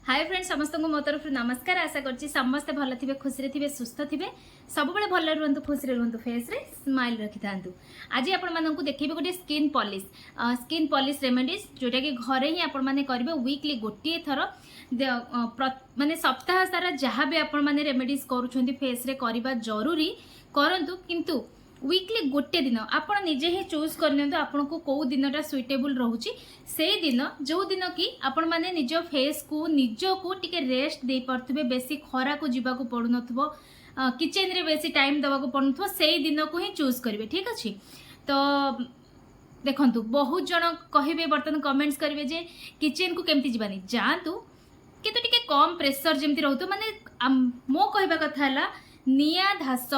Hi friends समस्त को मो तरफ नमस्कार। आशा करछि समस्त भल थिबे खुशी थे सुस्थ थे सब बेले भल रुहतु खुशी रुहतु फेस रे स्माइल रखि थांतु। आज आपण माननकु देखिबे गोटे स्किन पॉलिश रेमेडीज जोटा कि घरे ही आपण माने करिवे वीकली गोटे थर माने सप्ताह सारा जहाँ भी आपण माने रेमेडीज करूछंती फेस रे करबा जरूरी करंतु किंतु वीकली गोटे दिन आपण निजे ही चूज करनियंतु आपन को कौ दिनटा सुइटेबल रहउची से दिन जो दिन कि आपण माने निज फेस को निज को टिके रेस्ट दे परथबे बेसी खरा को जीवा को पड़ु नथबो किचन रे बेसी टाइम दवा को पड़ुथबो से दिन को ही चूज करिवे। ठीक अछि तो देखंतु बहुत जन कहिबे बर्तन कमेंट्स करिवे जे किचन को केमती जीवानी जांतु किंतु टिके कम प्रेशर जेमती रहउतो माने मो कहबा कथा हला निया धास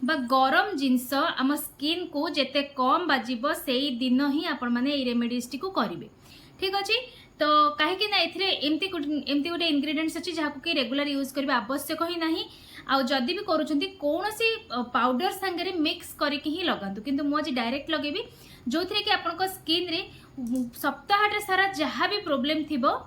बा गरम जिनस आम स्किन को जेते कम बाजिबो सेई दिन ही आपण माने ए रेमेडीज टी को करिवे। ठीक अछि तो कहीं ना एमती गोटे इनग्रेडिएंट्स अच्छी जहाँ को कि रेगुलर यूज करबा आवश्यक ही नहीं आउ जदि भी करूछंती कोनोसी पाउडर संगे मिक्स करके ही लगातु किंतु मु आज डायरेक्ट लगेबी जो थरे कि आपन स्किन रे सप्ताहटे सारा जहाँ भी प्रॉब्लम थिबो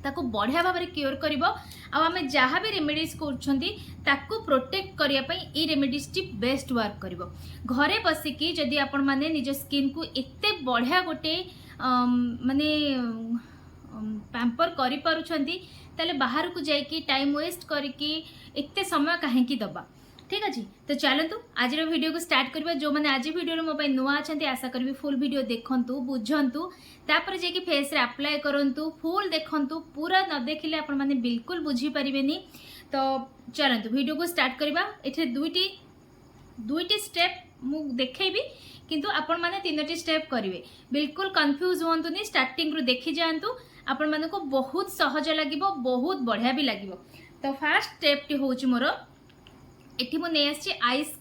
ताको बढ़िया भाव में क्योर करिवो आमे जहाँ भी रेमेडीज करूछंती ताको प्रोटेक्ट करिया पई ई रेमेडीज टी बेस्ट वर्क करिवो। घरे बसिकी जदि आपण माने निज स्किन को एते बढ़िया गोटे माने पैम्पर करि पारुछंती ताले बाहर को जाइकी टाइम वेस्ट करिकी एते समय काहे की दबा। ठीक अछि तो चलतु आज वीडियो को स्टार्ट करबा। जो माने आज वीडियो मो नुआ अछंती आशा करबी फुल वीडियो देखंतु बुझंतु तापर जे कि फेस रे अप्लाई करंतु फुल देखंतु पूरा न देखिले आपण माने बिल्कुल बुझी परिबेनी। तो चलतु वीडियो को स्टार्ट करबा। एथे दुईटी स्टेप मु देखेबी किंतु आपण माने तीनोटी स्टेप करिवे बिल्कुल कंफ्यूज होंतुनी स्टार्टिंग रु देखि जानतु आपण माने को बहुत सहज लागिवो बहुत बढ़िया भी लागिवो। तो फर्स्ट स्टेप टी होउची मोर एठी मु नै आछि आइस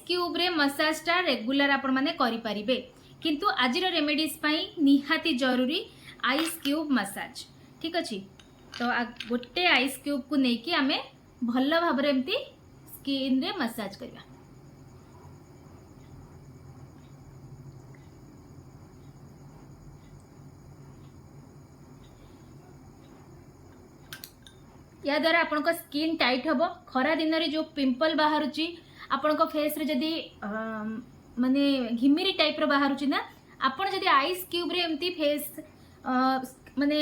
क्यूब रे मसाज टा रेगुलर आपण माने करि परिबे किंतु आजिर रेमेडीज पई निहाती जरूरी आइस क्यूब मसाज। ठीक अछि तो गोटे आइस क्यूब को नै कि आमे भल्ल भाबरे एम्ति स्किन रे मसाज करबा। या द्वारा आपण को स्किन टाइट हबो। खरा दिन रे जो पिंपल बाहरुची आपण को फेस रे जदी माने घिमिरी टाइप रो बाहरुची ना आपण जदी आइस क्यूब रे एम्ति फेस माने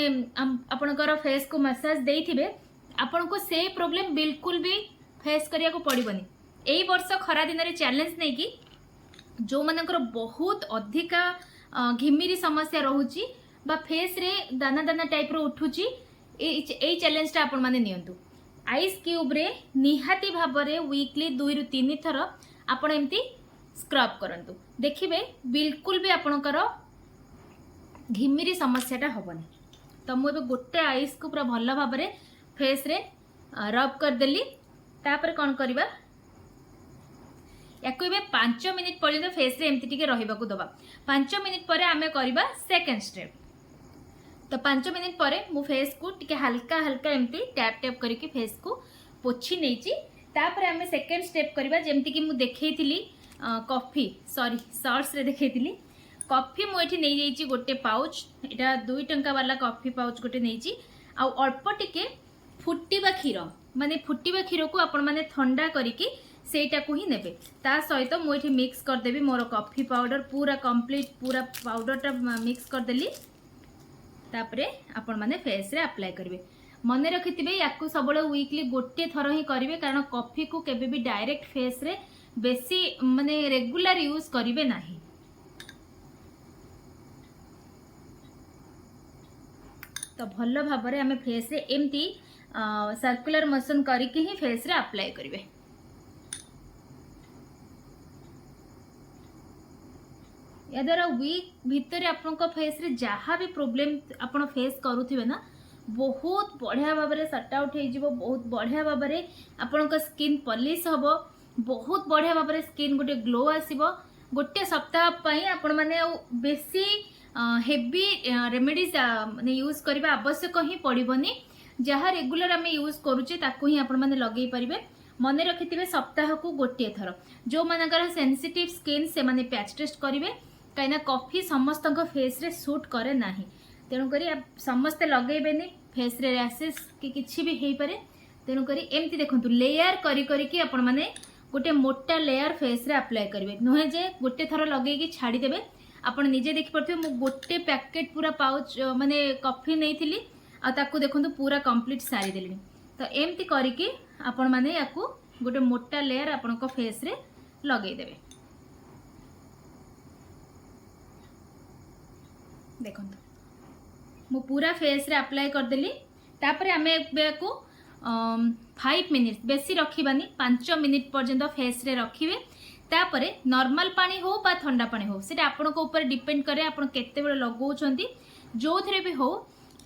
आपण को फेस को मसाज देइथिबे आपण को से प्रॉब्लम बिल्कुल भी फेस करिया को पड़िबनी। एई वर्ष खरा दिन रे चैलेंज नै कि जो मानकर बहुत अधिका घिमिरी समस्या रहूची बा फेस रे दाना दाना टाइप रो उठुची ए चैलेंज टा आपण माने नियंतु। आइस क्यूब रे निहाती भाव रे वीकली 2 रु 3 थर आपण एम्ति स्क्रब करंतु देखिबे बिल्कुल भी आपणकर घिमिरी समस्या टा होबनी। तो मु गोटे आइस को पूरा भल भाव रे फेस रे रब कर देली तापर कोन करबा याको 5 मिनिट पर्यंत फेस रे एम्ति टिके रहिबा को दबा। 5 मिनिट परे आमे करबा सेकंड स्टेप। तो 5 मिनिट पर मु फेस को टिके हल्का हल्का एमती टैप टैप करके फेस को पोछि नेची तापर आमे सेकंड स्टेप करबा जेमती कि मु देखैतिली कॉफी सॉरी शॉर्ट्स रे देखैतिली कॉफी मु एठी नै जाईची गोटे पाउच एटा 2 टंका वाला कॉफी पाउच गोटे नैची आ अल्प टिके फुटीबा क्षीर माने फुटीबा क्षीर को आपण माने ठंडा करिकी सेटा को ही नेबे ता सहित मु एठी मिक्स कर देबी मोर कॉफी पाउडर पूरा कंप्लीट पूरा पाउडर टा मिक्स कर देली तापरे आपण माने फेस रे अप्लाई करिवे। मने रखिथिबे याकू सबले वीकली गोटे थर ही करिवे कारण कॉफी को केबे भी डायरेक्ट फेस रे बेसी माने रेगुलर यूज करिवे नाही। तो भल्ल भाव रे हमें फेस रे एम्ति सर्कुलर मोशन करिके ही फेस रे अप्लाई करिवे। या द्वारा वीक भितर आपण फेस रे जहाँ भी प्रॉब्लम आपण फेस करूथिबे ना बहुत बढ़िया भाव में सट आउट हो बहुत बढ़िया भाव में आपण स्किन पॉलिश हबो बहुत बढ़िया भाव में स्किन गोटे ग्लो आसीबो। गोटे सप्ताह पई आपण माने बेसी हेवी रेमेडीज माने यूज करबा आवश्यक ही पड़िबनी। जहाँ रेगुलर आम यूज करूचे ताकू ही आपण माने लगेई परिबे। मने रखिथिबे सप्ताह को गोटे थर जो मानकर सेंसिटिव स्किन से माने पैच टेस्ट करिवे कहीं कॉफी समस्त फेस रे सूट करे नाही। तेणुक समस्ते लगेबेनि फेस रे रैशेस कि किछि भी हेई पारे तेणुक एमती देखंतु लेयर करी आपण माने गोटे मोटा लेयर फेस रे अप्लाई करेंगे नुहे जे गोटे थर लगे छाड़ी देबे आपण निजे देखि परथिबे मु गोटे पैकेट पूरा पाउच माने कॉफी नहीं आ ताकू देखंतु पूरा कंप्लीट सारी देलिनी तो एमती करिके आपण माने याकू गोटे मोटा लेयर आपण को फेस रे लगे देबे देखंतु मु पूरा फेस रे अप्लाई कर देली तापर आमे को 5 मिनिट बेसी रखिबानी 5 मिनिट पर्यंत फेस रे रखिबे तापरे नॉर्मल पानी हो बा ठंडा पानी हो सेटा आपन को ऊपर डिपेंड करे आपन केते बेले लगाउछंती जो थरे भी हो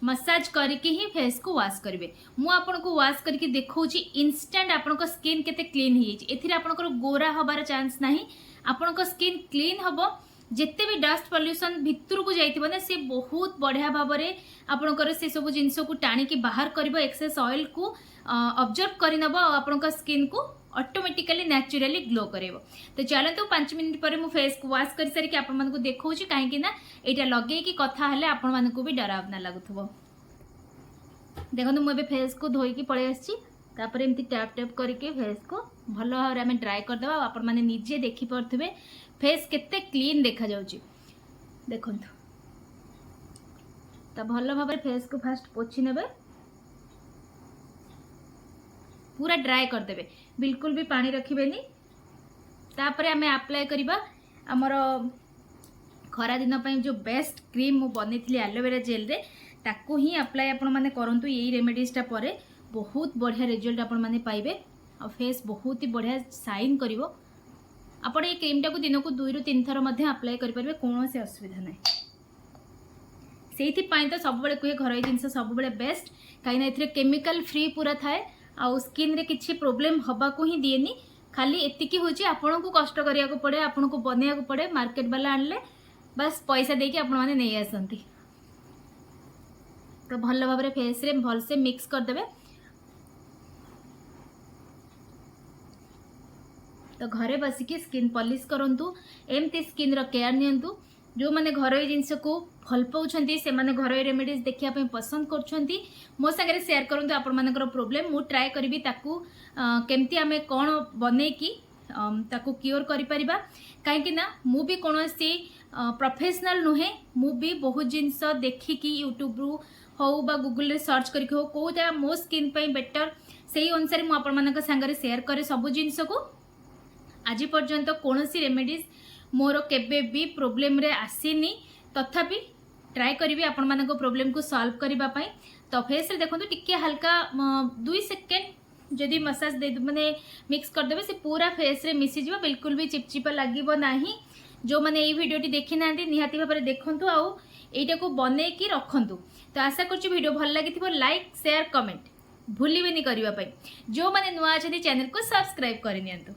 मसाज करके ही फेस को वॉश करेंगे मु आपन को वॉश करके देखौची इंस्टेंट आपन को स्किन केते क्लीन ही एथिरे आपन को गोरा हबार चांस नहीं आपन को स्किन क्लीन हबो जिते भी डस्ट पॉल्यूशन भितर को जाइथिबो ना से बहुत बढ़िया भाव में आपनकर से सब जिनस को टाणी बाहर कर एक्सेस ऑयल को ऑब्जर्व करनब आपन स्किन को ऑटोमेटिकली नेचुरली ग्लो करेबो तो चलते 5 मिनिट पर मु फेस को वॉश कर सारी आपण मानको देखौची काहे ना एटा लगे कि कथा हले आपण मानको भी डरावना लागुथबो देखो मुझे फेस को धोईकी पड़े आसी तापर एमती टैप टैप करके फेस को भल भाव में ड्राई करदे आपण माने निजे देखि परथबे फेस केते क्लीन देखा जाउची देखंतु तो भल भाव फेस को फास्ट पोछि नेबे पूरा ड्राई कर देबे बिल्कुल भी पानी रखिबेनी तापर आमे अप्लाई करबा हमर खरा दिन पई जो बेस्ट क्रीम मु बनेथिली एलोवेरा जेल रे ताकू ही अप्लाई आपण माने करंतु यही रेमेडीजटा परे बहुत बढ़िया रिजल्ट आपण माने पाइबे और फेस बहुत ही बढ़िया शाइन करिवो आपण ये क्रीमटा को दिन को 2 ରୁ 3 थर मध्य अप्लाई करि परबे कोनो से असुविधा नै सेठी पई तो सब बेले कोहे घरोई जिंस सब बेले बेस्ट काई ना इथरे केमिकल फ्री पूरा थाए आ स्किन रे किछि प्रॉब्लम हबा को ही दिएनी खाली एतिकी होची आपण को कष्ट करिया को पड़े आपण को बनेया को पड़े मार्केट वाला आनले बस पैसा देके आपण माने नै आसंती तो भल भाव में फेस रे भल से मिक्स कर देबे तो घरे बसिकी स्किन पॉलिश करंतु एमती स्किन रो केयर नियंतु जो माने घरोई जिनस को भल पाउछंती से माने घरोई रेमेडीज देखिया पे पसंद करछंती मो संगे शेयर करंतु आपण मानकर प्रॉब्लम मु ट्राई करबी ताकू केमती आमे कोन बने की ताकू क्योर करि परिबा काहे कि ना मु भी कोनोसी प्रोफेशनल नुहे मु भी बहुत जिनस देखि कि यूट्यूब रु हो बा गूगल रे सर्च करके हो कोटा मो स्किन पे बेटर सेही अनुसार मु आपण मानक संगे शेयर करे सब जिनस को आज पर्यंत कोनोसी रेमेडीज मोर केबे भी प्रॉब्लम रे आसीनी तथापि ट्राई करी आपण मानक प्रॉब्लम को सॉल्व करबा पई तो फेस रे देखंतु टिके हल्का 2 सेकंड जदि मसाज दे माने मिक्स कर देबे से पूरा फेस रे मिसी जिवो बिल्कुल भी चिपचिपा लागिबो नाही जो माने ए वीडियोटी देखि नांती निहाती भाबरे देखंतु आउ एटा को बने की रखंतु तो आशा करछु वीडियो भल लागिथिबो लाइक शेयर कमेंट भूलिबेनी करबा पई जो माने नुआ अछथि चैनल को सब्सक्राइब करि नियंतु।